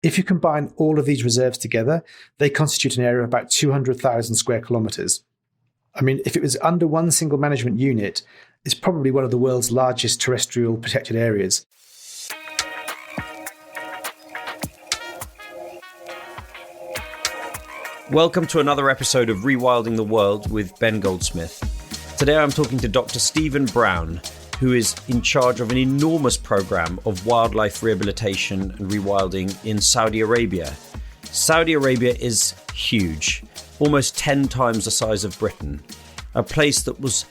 If you combine all of these reserves together, they constitute an area of about 200,000 square kilometres. I mean, if it was under one single management unit, it's probably one of the world's largest terrestrial protected areas. Welcome to another episode of Rewilding the World with Ben Goldsmith. Today I'm talking to Dr Stephen Browne, who is in charge of an enormous program of wildlife rehabilitation and rewilding in Saudi Arabia. Saudi Arabia is huge, almost 10 times the size of Britain, a place that was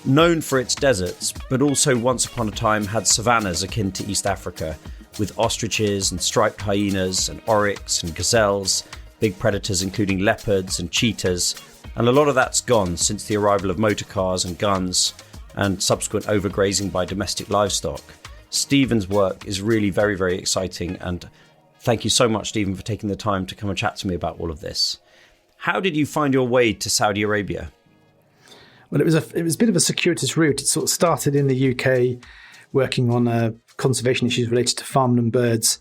known for its deserts, but also once upon a time had savannahs akin to East Africa, with ostriches and striped hyenas and oryx and gazelles, big predators including leopards and cheetahs, and a lot of that's gone since the arrival of motorcars and guns and subsequent overgrazing by domestic livestock. Stephen's work is really very, very exciting, and thank you so much, Stephen, for taking the time to come and chat to me about all of this. How did you find your way to Saudi Arabia? Well, it was a bit of a circuitous route. It sort of started in the UK, working on conservation issues related to farmland birds.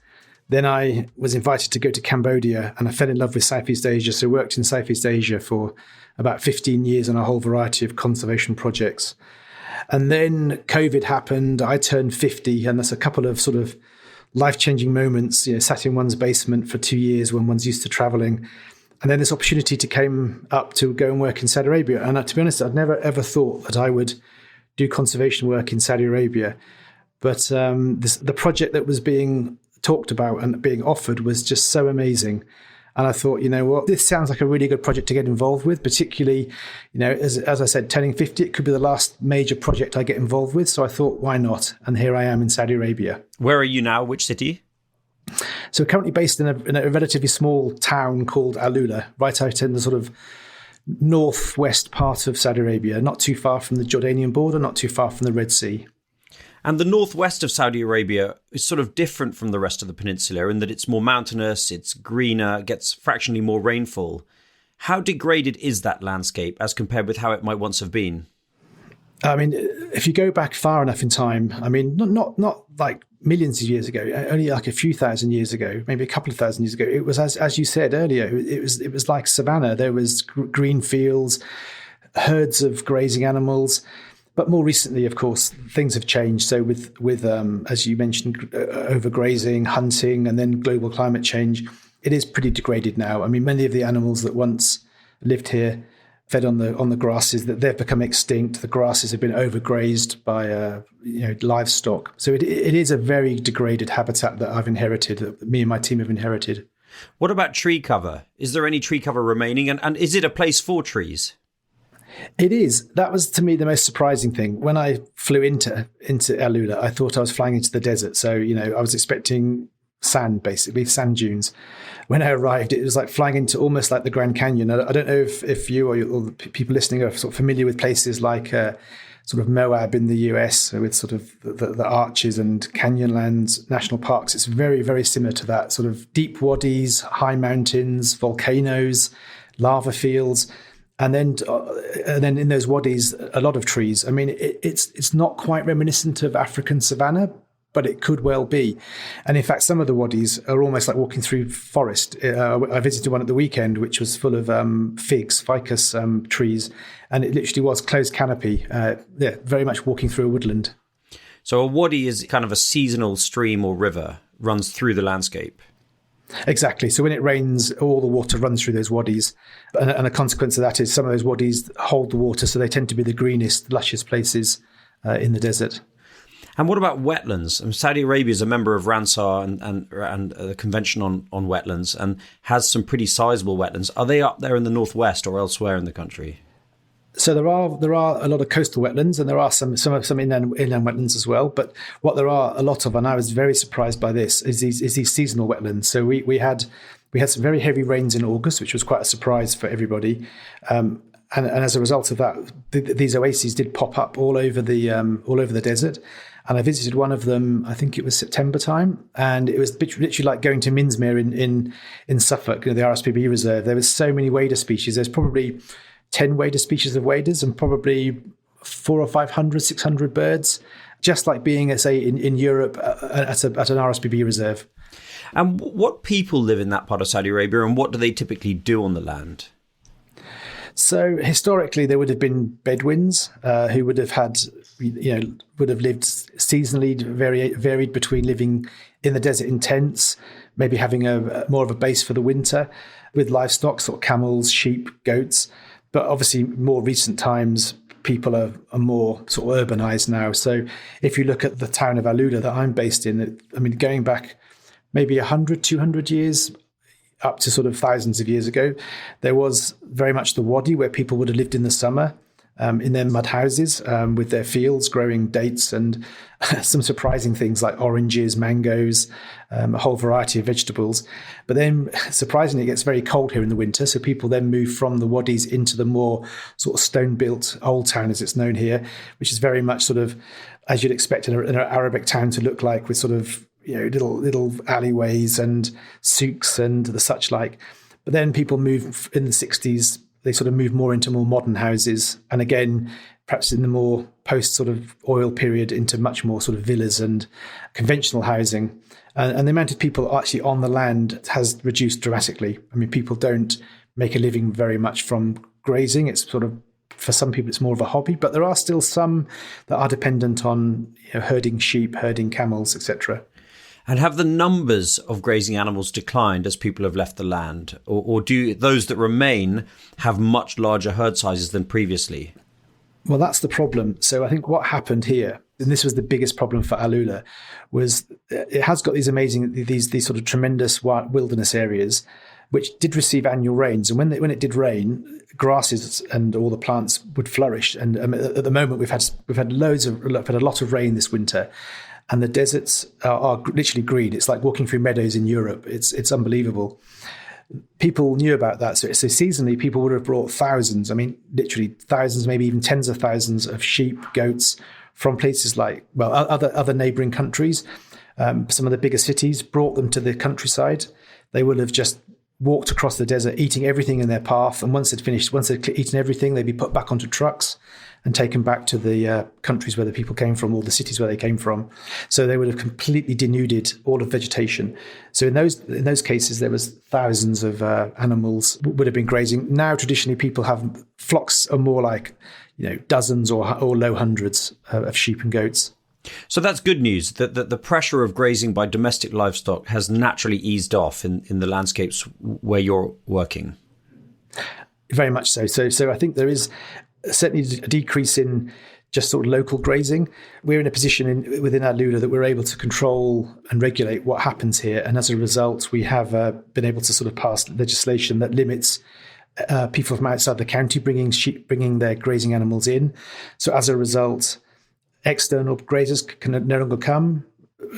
Then I was invited to go to Cambodia, and I fell in love with Southeast Asia. So I worked in Southeast Asia for about 15 years on a whole variety of conservation projects. And then COVID happened. I turned 50, and there's a couple of sort of life-changing moments, sat in one's basement for 2 years when one's used to traveling. And then this opportunity came up to go and work in Saudi Arabia. And to be honest, I'd never, ever thought that I would do conservation work in Saudi Arabia. But the project that was being talked about and being offered was just so amazing. And I thought, you know what, this sounds like a really good project to get involved with, particularly, as I said, turning 50, it could be the last major project I get involved with. So I thought, why not? And here I am in Saudi Arabia. Where are you now? Which city? So we're currently based in a relatively small town called Alula, right out in the sort of northwest part of Saudi Arabia, not too far from the Jordanian border, not too far from the Red Sea. And the northwest of Saudi Arabia is sort of different from the rest of the peninsula in that it's more mountainous, it's greener, gets fractionally more rainfall. How degraded is that landscape as compared with how it might once have been? I mean, if you go back far enough in time, I mean, not like millions of years ago, only like a few thousand years ago, maybe a couple of thousand years ago, it was, as you said earlier, it was like savannah. There was green fields, herds of grazing animals. But more recently, of course, things have changed. So with as you mentioned, overgrazing, hunting, and then global climate change, it is pretty degraded now. I mean, many of the animals that once lived here, fed on the grasses, that they've become extinct. The grasses have been overgrazed by livestock. So it is a very degraded habitat that I've inherited, that me and my team have inherited. What about tree cover? Is there any tree cover remaining? And is it a place for trees? It is. That was, to me, the most surprising thing. When I flew into Alula, I thought I was flying into the desert. So, I was expecting sand, basically, sand dunes. When I arrived, it was like flying into almost like the Grand Canyon. I don't know if you or the people listening are sort of familiar with places like sort of Moab in the US with sort of the arches and Canyonlands national parks. It's very, very similar to that. Sort of deep wadis, high mountains, volcanoes, lava fields. And then in those wadis, a lot of trees. I mean, it's not quite reminiscent of African savanna, but it could well be. And in fact, some of the wadis are almost like walking through forest. I visited one at the weekend, which was full of ficus trees. And it literally was closed canopy. Very much walking through a woodland. So a wadi is kind of a seasonal stream or river, runs through the landscape. Exactly. So when it rains, all the water runs through those wadis. And a consequence of that is some of those wadis hold the water, so they tend to be the greenest, luscious places in the desert. And what about wetlands? Saudi Arabia is a member of Ramsar and the Convention on Wetlands and has some pretty sizable wetlands. Are they up there in the northwest or elsewhere in the country? So there are a lot of coastal wetlands, and there are some inland wetlands as well. But what there are a lot of, and I was very surprised by this, is these seasonal wetlands. So we had some very heavy rains in August, which was quite a surprise for everybody. And as a result of that, these oases did pop up all over the desert. And I visited one of them, I think it was September time, and it was literally like going to Minsmere in Suffolk, the RSPB reserve. There was so many wader species. There's probably 10 wader species of waders and probably 400 or 500, 600 birds, just like being, say, in Europe at an RSPB reserve. And what people live in that part of Saudi Arabia, and what do they typically do on the land? So historically, there would have been Bedouins who would have had, would have lived seasonally, varied between living in the desert in tents, maybe having a more of a base for the winter, with livestock, sort of camels, sheep, goats. But obviously, more recent times, people are more sort of urbanized now. So if you look at the town of Alula that I'm based in, going back maybe 100, 200 years, up to sort of thousands of years ago, there was very much the wadi where people would have lived in the summer in their mud houses with their fields growing dates and some surprising things like oranges, mangoes, a whole variety of vegetables. But then surprisingly, it gets very cold here in the winter. So people then move from the wadis into the more sort of stone-built old town, as it's known here, which is very much sort of as you'd expect in an Arabic town to look like, with sort of little alleyways and souks and the such like. But then people move in the 60s, they sort of move more into more modern houses. And again, perhaps in the more post sort of oil period, into much more sort of villas and conventional housing. And the amount of people actually on the land has reduced dramatically. People don't make a living very much from grazing. It's sort of, for some people, it's more of a hobby, but there are still some that are dependent on herding sheep, herding camels, etc. And have the numbers of grazing animals declined as people have left the land? Or do those that remain have much larger herd sizes than previously? Well, that's the problem. So I think what happened here, and this was the biggest problem for Alula, was it has got these amazing, these sort of tremendous wilderness areas, which did receive annual rains. And when it did rain, grasses and all the plants would flourish. And at the moment, we've had a lot of rain this winter. And the deserts are literally green. It's like walking through meadows in Europe. It's unbelievable. People knew about that. So seasonally, people would have brought thousands, literally thousands, maybe even tens of thousands of sheep, goats from places like, other neighbouring countries. Some of the bigger cities brought them to the countryside. They would have just walked across the desert, eating everything in their path. And once they'd eaten everything, they'd be put back onto trucks and taken back to the countries where the people came from, or the cities where they came from. So they would have completely denuded all of vegetation. So in those cases, there was thousands of animals would have been grazing. Now, traditionally, people have flocks are more like dozens or low hundreds of sheep and goats. So that's good news, that the pressure of grazing by domestic livestock has naturally eased off in the landscapes where you're working. Very much so. So I think there is certainly a decrease in just sort of local grazing. We're in a position within Alula that we're able to control and regulate what happens here. And as a result, we have been able to sort of pass legislation that limits people from outside the county bringing their grazing animals in. So as a result, external grazers can no longer come.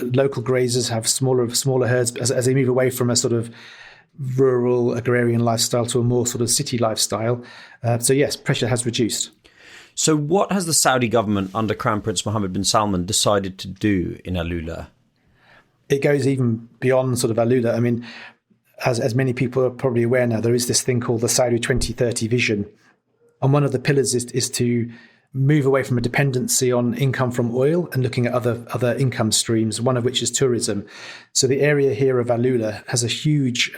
Local grazers have smaller herds as they move away from a sort of rural agrarian lifestyle to a more sort of city lifestyle. So yes, pressure has reduced. So what has the Saudi government under Crown Prince Mohammed bin Salman decided to do in Alula? It goes even beyond sort of Alula. As many people are probably aware now, there is this thing called the Saudi 2030 vision. And one of the pillars is to move away from a dependency on income from oil and looking at other income streams, one of which is tourism. So the area here of Alula has a huge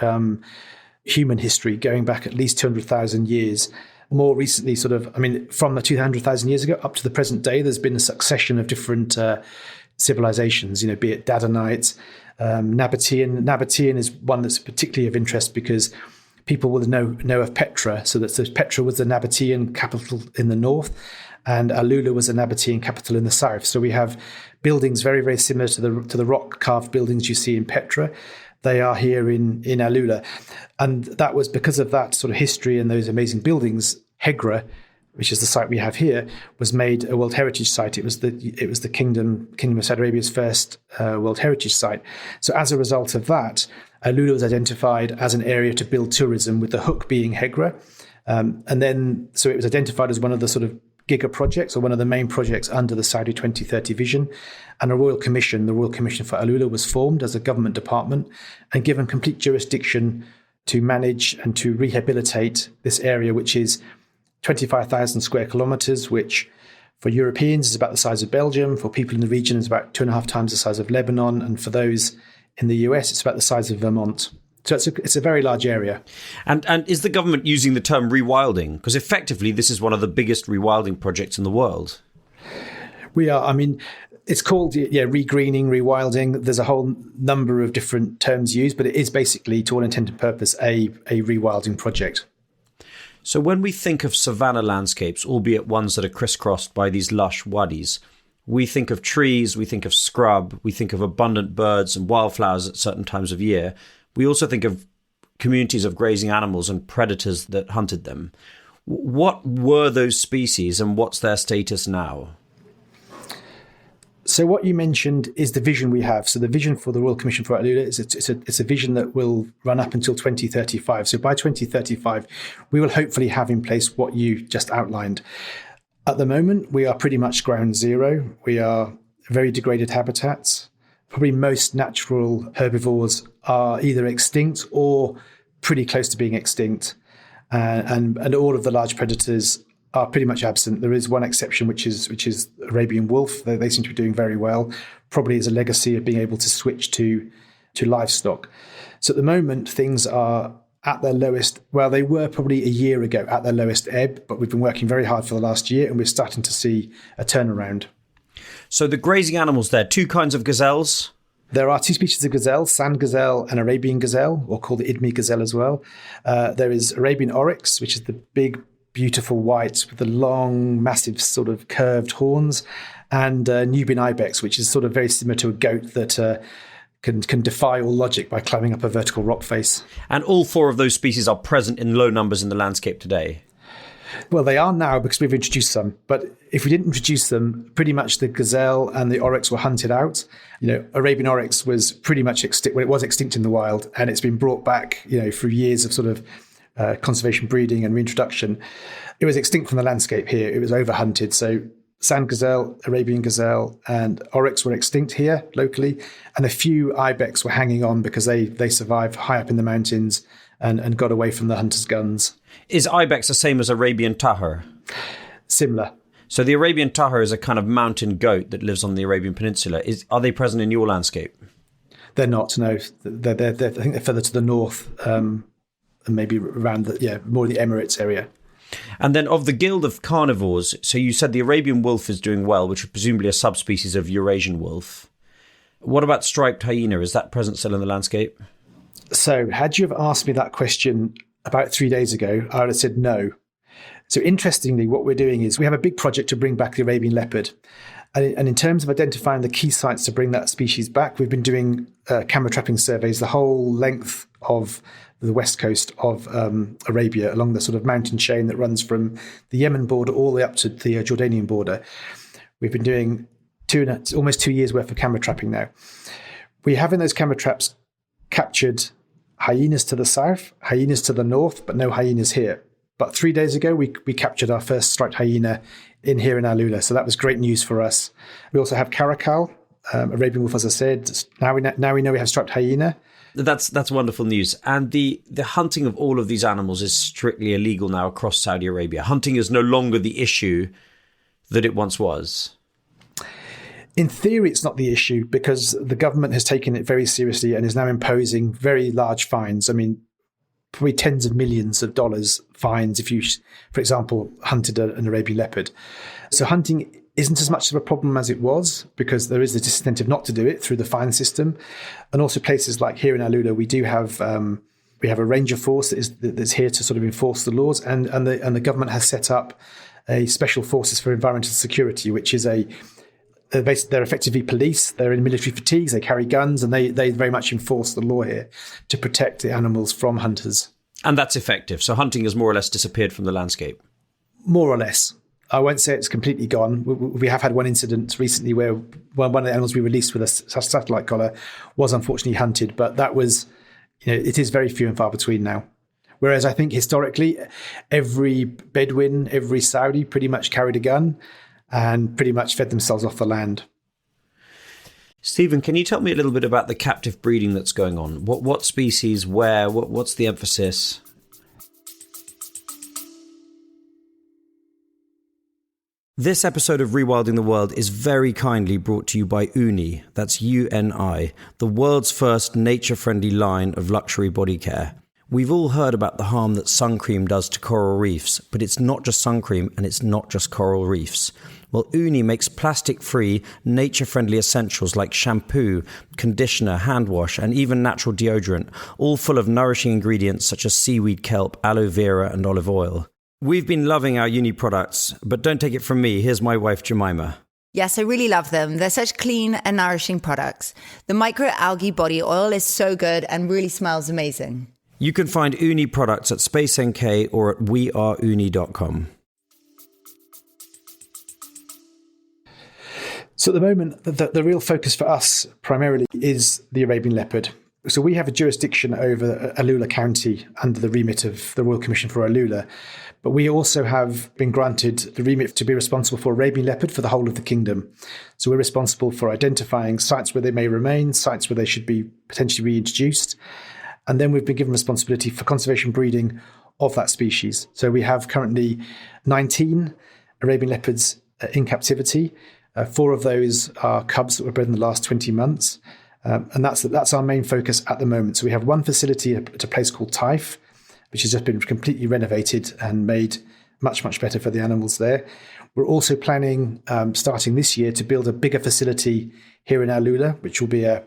human history going back at least 200,000 years. More recently, from the 200,000 years ago up to the present day, there's been a succession of different civilizations, be it Dadanites, Nabatean. Nabatean is one that's particularly of interest because people will know of Petra. So Petra was the Nabatean capital in the north, and Alula was a Nabatean capital in the south. So we have buildings very, very similar to the rock-carved buildings you see in Petra. They are here in Alula. And that was because of that sort of history and those amazing buildings. Hegra, which is the site we have here, was made a World Heritage Site. It was the Kingdom of Saudi Arabia's first World Heritage Site. So as a result of that, Alula was identified as an area to build tourism, with the hook being Hegra. So it was identified as one of the sort of giga projects, or one of the main projects under the Saudi 2030 vision. And the Royal Commission for Alula was formed as a government department and given complete jurisdiction to manage and to rehabilitate this area, which is 25,000 square kilometres, which for Europeans is about the size of Belgium. For people in the region is about 2.5 times the size of Lebanon. And for those In the US, it's about the size of Vermont. So it's a very large area. And is the government using the term rewilding? Because effectively, this is one of the biggest rewilding projects in the world. We are. I mean, it's called regreening, rewilding. There's a whole number of different terms used, but it is basically, to all intent and purpose, a rewilding project. So when we think of savanna landscapes, albeit ones that are crisscrossed by these lush wadis, we think of trees, we think of scrub, we think of abundant birds and wildflowers at certain times of year. We also think of communities of grazing animals and predators that hunted them. What were those species and what's their status now? So what you mentioned is the vision we have. So the vision for the Royal Commission for Alula is it's a vision that will run up until 2035. So by 2035, we will hopefully have in place what you just outlined. At the moment, we are pretty much ground zero. We are very degraded habitats. Probably most natural herbivores are either extinct or pretty close to being extinct. And all of the large predators are pretty much absent. There is one exception, which is Arabian wolf. They seem to be doing very well, probably as a legacy of being able to switch to livestock. So at the moment, things are at their lowest. Well, they were probably a year ago at their lowest ebb, but we've been working very hard for the last year, and we're starting to see a turnaround. So the grazing animals there, two kinds of gazelles? There are two species of gazelle, sand gazelle and Arabian gazelle, or called the Idmi gazelle as well. There is Arabian oryx, which is the big, beautiful white with the long, massive sort of curved horns, and Nubian ibex, which is sort of very similar to a goat that can defy all logic by climbing up a vertical rock face. And all four of those species are present in low numbers in the landscape today? Well, they are now because we've introduced some. But if we didn't introduce them, pretty much the gazelle and the oryx were hunted out. Arabian oryx was pretty much extinct. Well, it was extinct in the wild, and it's been brought back, through years of sort of conservation breeding and reintroduction. It was extinct from the landscape here. It was overhunted. So sand gazelle, Arabian gazelle, and oryx were extinct here locally, and a few ibex were hanging on because they survived high up in the mountains and got away from the hunters' guns. Is ibex the same as Arabian tahir? Similar. So the Arabian tahir is a kind of mountain goat that lives on the Arabian Peninsula. Are they present in your landscape? They're not, no. They're I think they're further to the north, and maybe around more the Emirates area. And then of the guild of carnivores, so you said the Arabian wolf is doing well, which is presumably a subspecies of Eurasian wolf. What about striped hyena? Is that present still in the landscape? So had you have asked me that question about 3 days ago, I would have said no. So interestingly, what we're doing is we have a big project to bring back the Arabian leopard. And in terms of identifying the key sites to bring that species back, we've been doing camera trapping surveys the whole length of the west coast of Arabia, along the sort of mountain chain that runs from the Yemen border all the way up to the Jordanian border. We've been doing almost 2 years worth of camera trapping now. We have in those camera traps captured hyenas to the south, hyenas to the north, but no hyenas here. But 3 days ago, we captured our first striped hyena in Alula, so that was great news for us. We also have caracal, Arabian wolf, as I said. Now we know we have striped hyena. That's wonderful news. And the hunting of all of these animals is strictly illegal now across Saudi Arabia. Hunting is no longer the issue that it once was. In theory, it's not the issue because the government has taken it very seriously and is now imposing very large fines. I mean, probably tens of millions of dollars fines if you, for example, hunted an Arabian leopard. So hunting isn't as much of a problem as it was because there is the disincentive not to do it through the fine system. And also places like here in Alula, we do have a ranger force that's here to sort of enforce the laws, and the government has set up a special forces for environmental security, which is they're effectively police. They're in military fatigues. They carry guns, and they very much enforce the law here to protect the animals from hunters. And that's effective. So hunting has more or less disappeared from the landscape. More or less. I won't say it's completely gone. We have had one incident recently where one of the animals we released with a satellite collar was unfortunately hunted, but that was, it is very few and far between now. Whereas I think historically, every Bedouin, every Saudi pretty much carried a gun and pretty much fed themselves off the land. Stephen, can you tell me a little bit about the captive breeding that's going on? What species, where, what's the emphasis? This episode of Rewilding the World is very kindly brought to you by Uni, that's UNI, the world's first nature-friendly line of luxury body care. We've all heard about the harm that sun cream does to coral reefs, but it's not just sun cream and it's not just coral reefs. Well, Uni makes plastic-free, nature-friendly essentials like shampoo, conditioner, hand wash, and even natural deodorant, all full of nourishing ingredients such as seaweed kelp, aloe vera, and olive oil. We've been loving our Uni products, but don't take it from me. Here's my wife, Jemima. Yes, I really love them. They're such clean and nourishing products. The microalgae body oil is so good and really smells amazing. You can find Uni products at Space NK or at weareuni.com. So at the moment, the real focus for us primarily is the Arabian leopard. So we have a jurisdiction over Alula County under the remit of the Royal Commission for Alula, but we also have been granted the remit to be responsible for Arabian leopard for the whole of the kingdom. So we're responsible for identifying sites where they may remain, sites where they should be potentially reintroduced, and then we've been given responsibility for conservation breeding of that species. So we have currently 19 Arabian leopards in captivity. 4 of those are cubs that were bred in the last 20 months. And that's our main focus at the moment. So we have one facility at a place called Taif, which has just been completely renovated and made much, much better for the animals there. We're also planning, starting this year, to build a bigger facility here in Alula, which will be a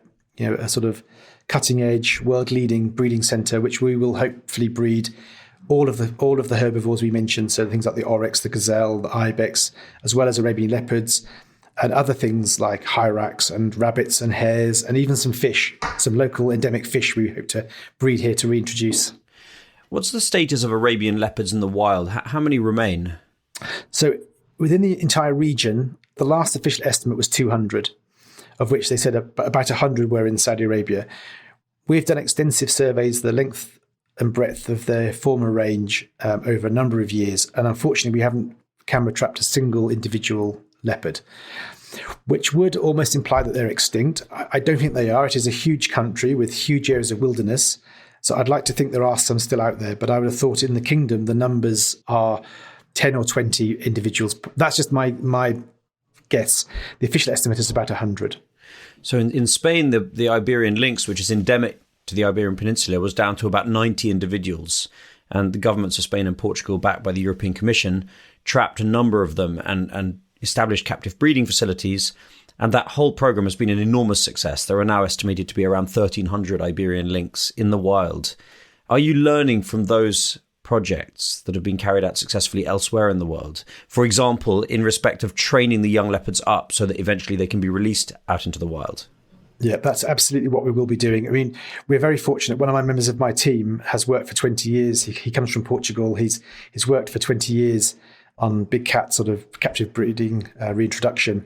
sort of cutting-edge, world-leading breeding centre, which we will hopefully breed all of the herbivores we mentioned, so things like the oryx, the gazelle, the ibex, as well as Arabian leopards, and other things like hyrax and rabbits and hares, and even some fish, some local endemic fish we hope to breed here to reintroduce. What's the status of Arabian leopards in the wild? How many remain? So within the entire region, the last official estimate was 200, of which they said about 100 were in Saudi Arabia. We've done extensive surveys, the length and breadth of their former range over a number of years, and unfortunately we haven't camera trapped a single individual leopard, which would almost imply that they're extinct. I don't think they are. It is a huge country with huge areas of wilderness, so I'd like to think there are some still out there, but I would have thought in the kingdom the numbers are 10 or 20 individuals. That's just my guess. The official estimate is about 100. So in Spain, the Iberian lynx, which is endemic to the Iberian Peninsula, was down to about 90 individuals. And the governments of Spain and Portugal, backed by the European Commission, trapped a number of them and established captive breeding facilities. And that whole program has been an enormous success. There are now estimated to be around 1,300 Iberian lynx in the wild. Are you learning from those projects that have been carried out successfully elsewhere in the world? For example, in respect of training the young leopards up so that eventually they can be released out into the wild? Yeah, that's absolutely what we will be doing. I mean, we're very fortunate. One of my members of my team has worked for 20 years. He comes from Portugal. He's worked for 20 years on big cat sort of captive breeding reintroduction,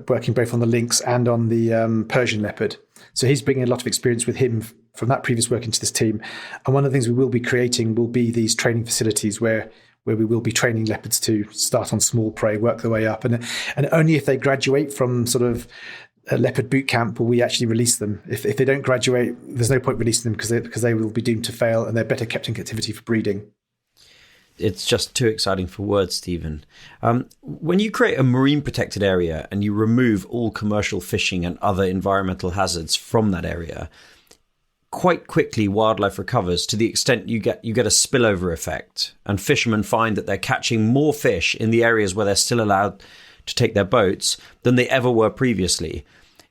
working both on the lynx and on the Persian leopard. So he's bringing a lot of experience with him from that previous work into this team. And one of the things we will be creating will be these training facilities where we will be training leopards to start on small prey, work their way up. And only if they graduate from sort of a leopard boot camp will we actually release them. If they don't graduate, there's no point releasing them because they will be doomed to fail and they're better kept in captivity for breeding. It's just too exciting for words, Stephen. When you create a marine protected area and you remove all commercial fishing and other environmental hazards from that area, quite quickly wildlife recovers to the extent you get a spillover effect, and fishermen find that they're catching more fish in the areas where they're still allowed to take their boats than they ever were previously.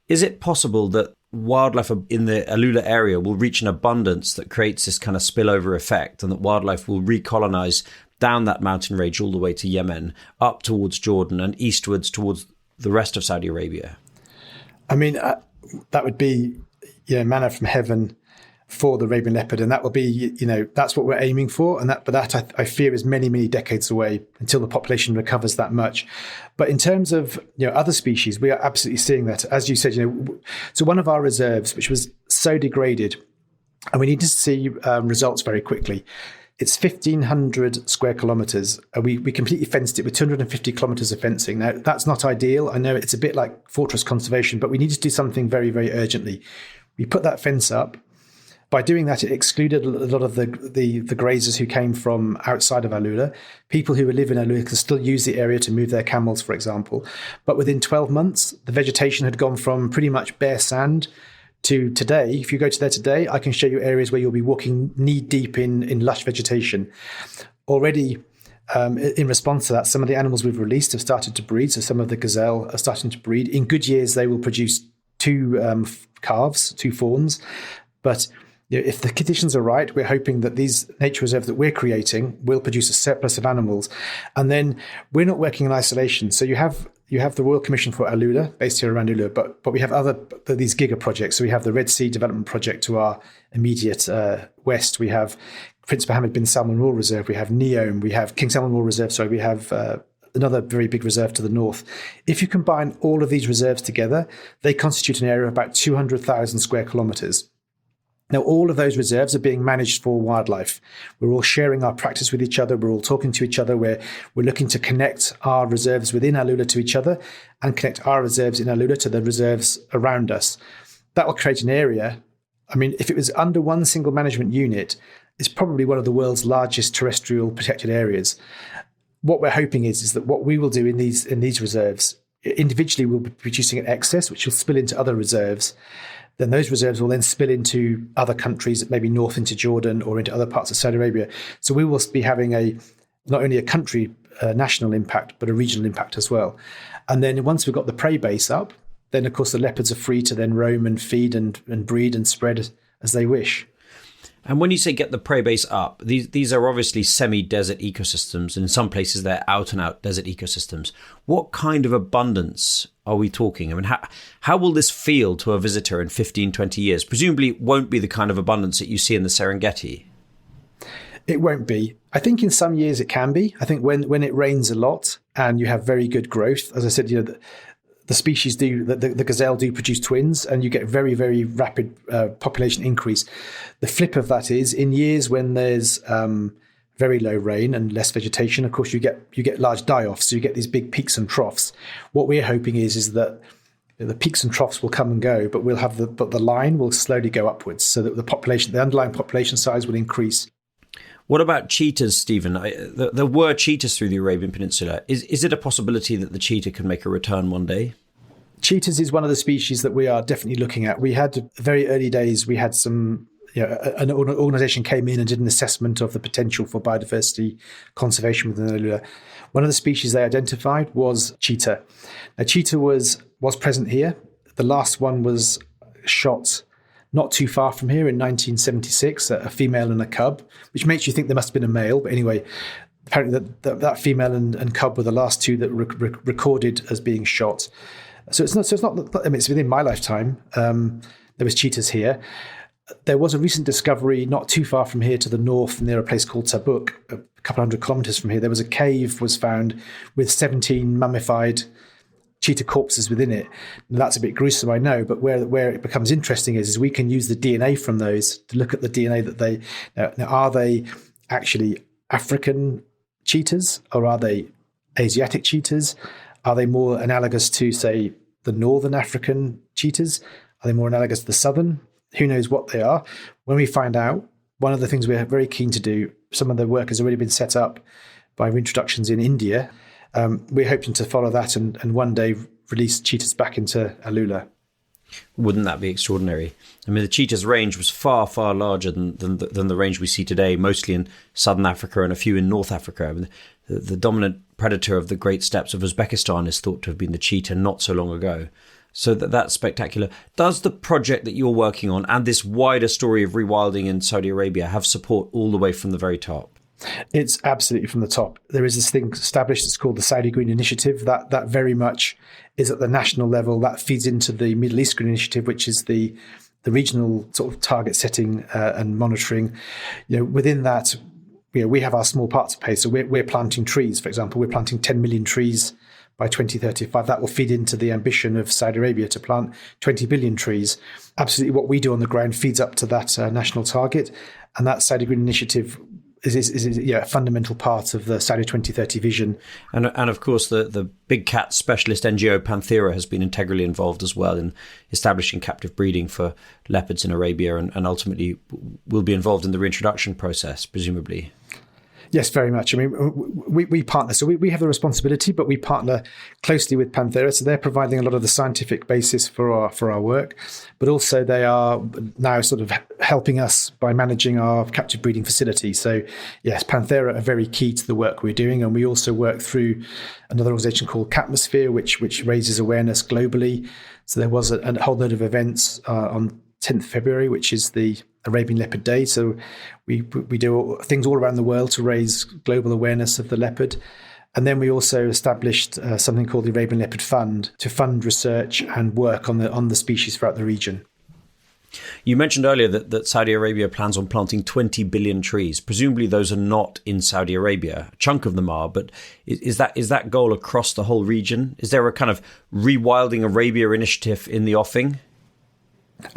Is it possible that wildlife in the Alula area will reach an abundance that creates this kind of spillover effect, and that wildlife will recolonize down that mountain range all the way to Yemen, up towards Jordan and eastwards towards the rest of Saudi Arabia? I mean, that would be, manna from heaven for the Arabian leopard, and that will be, that's what we're aiming for. But that I fear is many, many decades away until the population recovers that much. But in terms of other species, we are absolutely seeing that, as you said. So one of our reserves, which was so degraded, and we need to see results very quickly. It's 1,500 square kilometres. We completely fenced it with 250 kilometres of fencing. Now, that's not ideal. I know it's a bit like fortress conservation, but we need to do something very, very urgently. We put that fence up. By doing that, it excluded a lot of the grazers who came from outside of Alula. People who live in Alula can still use the area to move their camels, for example. But within 12 months, the vegetation had gone from pretty much bare sand to today. If you go to there today, I can show you areas where you'll be walking knee deep in lush vegetation. Already, in response to that, some of the animals we've released have started to breed. So some of the gazelle are starting to breed. In good years, they will produce 2 calves, 2 fawns. But if the conditions are right, we're hoping that these nature reserves that we're creating will produce a surplus of animals. And then we're not working in isolation. So you have the Royal Commission for Alula, based here around Alula, but we have these giga projects. So we have the Red Sea Development Project to our immediate west. We have Prince Mohammed bin Salman Royal Reserve. We have Neom. We have King Salman Royal Reserve. So we have another very big reserve to the north. If you combine all of these reserves together, they constitute an area of about 200,000 square kilometres. Now, all of those reserves are being managed for wildlife. We're all sharing our practice with each other. We're all talking to each other. We're looking to connect our reserves within Alula to each other and connect our reserves in Alula to the reserves around us. That will create an area. I mean, if it was under one single management unit, it's probably one of the world's largest terrestrial protected areas. What we're hoping is that what we will do in these reserves, individually we'll be producing an excess, which will spill into other reserves. Then those reserves will then spill into other countries, maybe north into Jordan or into other parts of Saudi Arabia. So we will be having not only a country national impact, but a regional impact as well. And then once we've got the prey base up, then of course the leopards are free to then roam and feed and breed and spread as they wish. And when you say get the prey base up, these are obviously semi-desert ecosystems, and in some places they're out-and-out desert ecosystems. What kind of abundance are we talking? I mean, how will this feel to a visitor in 15, 20 years? Presumably it won't be the kind of abundance that you see in the Serengeti. It won't be. I think in some years it can be. I think when it rains a lot and you have very good growth, as I said, the species the gazelle do produce twins, and you get very, very rapid population increase. The flip of that is in years when there's very low rain and less vegetation, of course you get large die-offs. So you get these big peaks and troughs. What we're hoping is that the peaks and troughs will come and go, but we'll have the line will slowly go upwards, so that the underlying population size will increase. What about cheetahs, Stephen? There were cheetahs through the Arabian Peninsula. Is it a possibility that the cheetah can make a return one day? Cheetahs is one of the species that we are definitely looking at. We had very early days, we had some, an organisation came in and did an assessment of the potential for biodiversity conservation within Alula. One of the species they identified was cheetah. Now, cheetah was present here. The last one was shot not too far from here in 1976, a female and a cub, which makes you think there must have been a male. But anyway, apparently that female and cub were the last two that recorded as being shot. So it's not. I mean, it's within my lifetime. There was cheetahs here. There was a recent discovery not too far from here to the north, near a place called Tabuk, a couple hundred kilometres from here. There was a cave was found with 17 mummified cheetah corpses within it. Now, that's a bit gruesome, I know, but where it becomes interesting is we can use the DNA from those to look at the DNA that they... Now, are they actually African cheetahs, or are they Asiatic cheetahs? Are they more analogous to, say, the northern African cheetahs? Are they more analogous to the southern? Who knows what they are? When we find out, one of the things we're very keen to do, some of the work has already been set up by reintroductions in India. We're hoping to follow that and one day release cheetahs back into Alula. Wouldn't that be extraordinary? I mean, the cheetah's range was far, far larger than the range we see today, mostly in southern Africa and a few in North Africa. I mean, the dominant predator of the Great Steppes of Uzbekistan is thought to have been the cheetah not so long ago. So that's spectacular. Does the project that you're working on and this wider story of rewilding in Saudi Arabia have support all the way from the very top? It's absolutely from the top. There is this thing established, it's called the Saudi Green Initiative. That very much is at the national level. That feeds into the Middle East Green Initiative, which is the regional sort of target setting and monitoring. Within that, we have our small part to play. So we're planting trees, for example. We're planting 10 million trees by 2035. That will feed into the ambition of Saudi Arabia to plant 20 billion trees. Absolutely what we do on the ground feeds up to that national target. And that Saudi Green Initiative a fundamental part of the Saudi 2030 vision. And of course, the big cat specialist NGO Panthera has been integrally involved as well in establishing captive breeding for leopards in Arabia, and ultimately will be involved in the reintroduction process, presumably. Yes, very much. I mean, we partner. So we have the responsibility, but we partner closely with Panthera. So they're providing a lot of the scientific basis for our work, but also they are now sort of helping us by managing our captive breeding facility. So yes, Panthera are very key to the work we're doing. And we also work through another organization called Catmosphere, which raises awareness globally. So there was a whole load of events on 10th February, which is the Arabian Leopard Day. So we do things all around the world to raise global awareness of the leopard. And then we also established something called the Arabian Leopard Fund to fund research and work on the species throughout the region. You mentioned earlier that Saudi Arabia plans on planting 20 billion trees. Presumably those are not in Saudi Arabia. A chunk of them are, but is that goal across the whole region? Is there a kind of Rewilding Arabia initiative in the offing?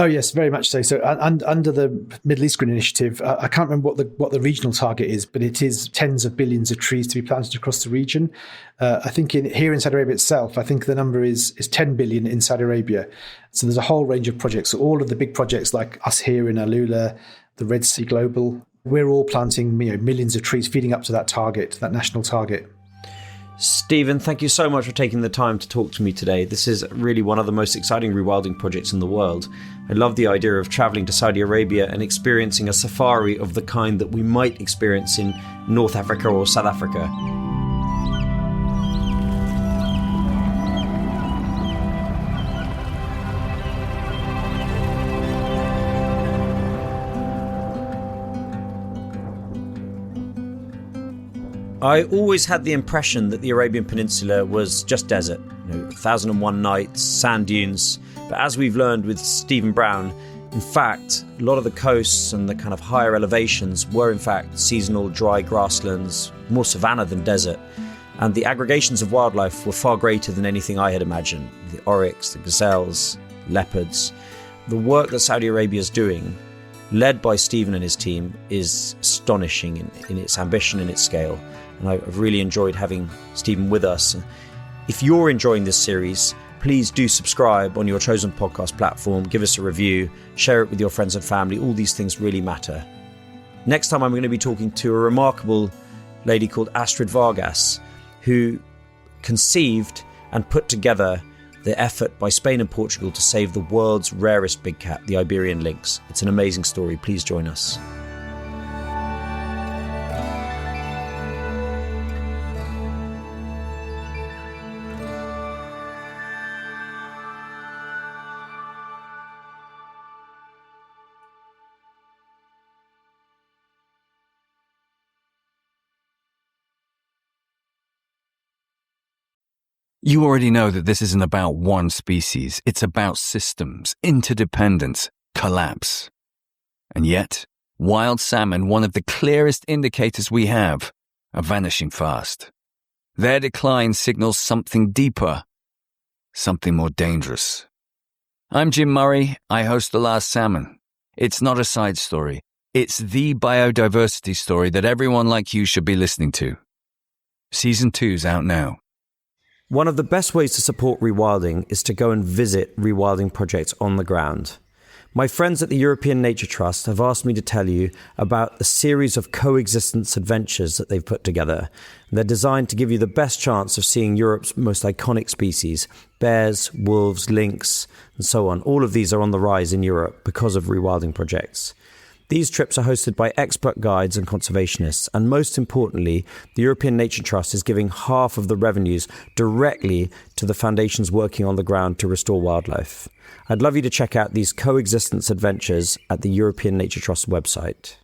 Oh yes, very much so. So under the Middle Eastern Initiative, I can't remember what the regional target is, but it is tens of billions of trees to be planted across the region. I think here in Saudi Arabia itself, I think the number is 10 billion in Saudi Arabia. So there's a whole range of projects. So all of the big projects like us here in Alula, the Red Sea Global, we're all planting millions of trees, feeding up to that target, that national target. Stephen, thank you so much for taking the time to talk to me today. This is really one of the most exciting rewilding projects in the world. I love the idea of travelling to Saudi Arabia and experiencing a safari of the kind that we might experience in North Africa or South Africa. I always had the impression that the Arabian Peninsula was just desert, 1001 nights, sand dunes. But as we've learned with Stephen Browne, in fact, a lot of the coasts and the kind of higher elevations were in fact seasonal dry grasslands, more savanna than desert. And the aggregations of wildlife were far greater than anything I had imagined. The oryx, the gazelles, leopards. The work that Saudi Arabia is doing, led by Stephen and his team, is astonishing in its ambition and its scale. And I've really enjoyed having Stephen with us. If you're enjoying this series, please do subscribe on your chosen podcast platform, give us a review, share it with your friends and family. All these things really matter. Next time I'm going to be talking to a remarkable lady called Astrid Vargas, who conceived and put together the effort by Spain and Portugal to save the world's rarest big cat, the Iberian lynx. It's an amazing story. Please join us. You already know that this isn't about one species. It's about systems, interdependence, collapse. And yet, wild salmon, one of the clearest indicators we have, are vanishing fast. Their decline signals something deeper, something more dangerous. I'm Jim Murray. I host The Last Salmon. It's not a side story. It's the biodiversity story that everyone like you should be listening to. Season 2's out now. One of the best ways to support rewilding is to go and visit rewilding projects on the ground. My friends at the European Nature Trust have asked me to tell you about the series of coexistence adventures that they've put together. They're designed to give you the best chance of seeing Europe's most iconic species, bears, wolves, lynx, and so on. All of these are on the rise in Europe because of rewilding projects. These trips are hosted by expert guides and conservationists, and most importantly, the European Nature Trust is giving half of the revenues directly to the foundations working on the ground to restore wildlife. I'd love you to check out these coexistence adventures at the European Nature Trust website.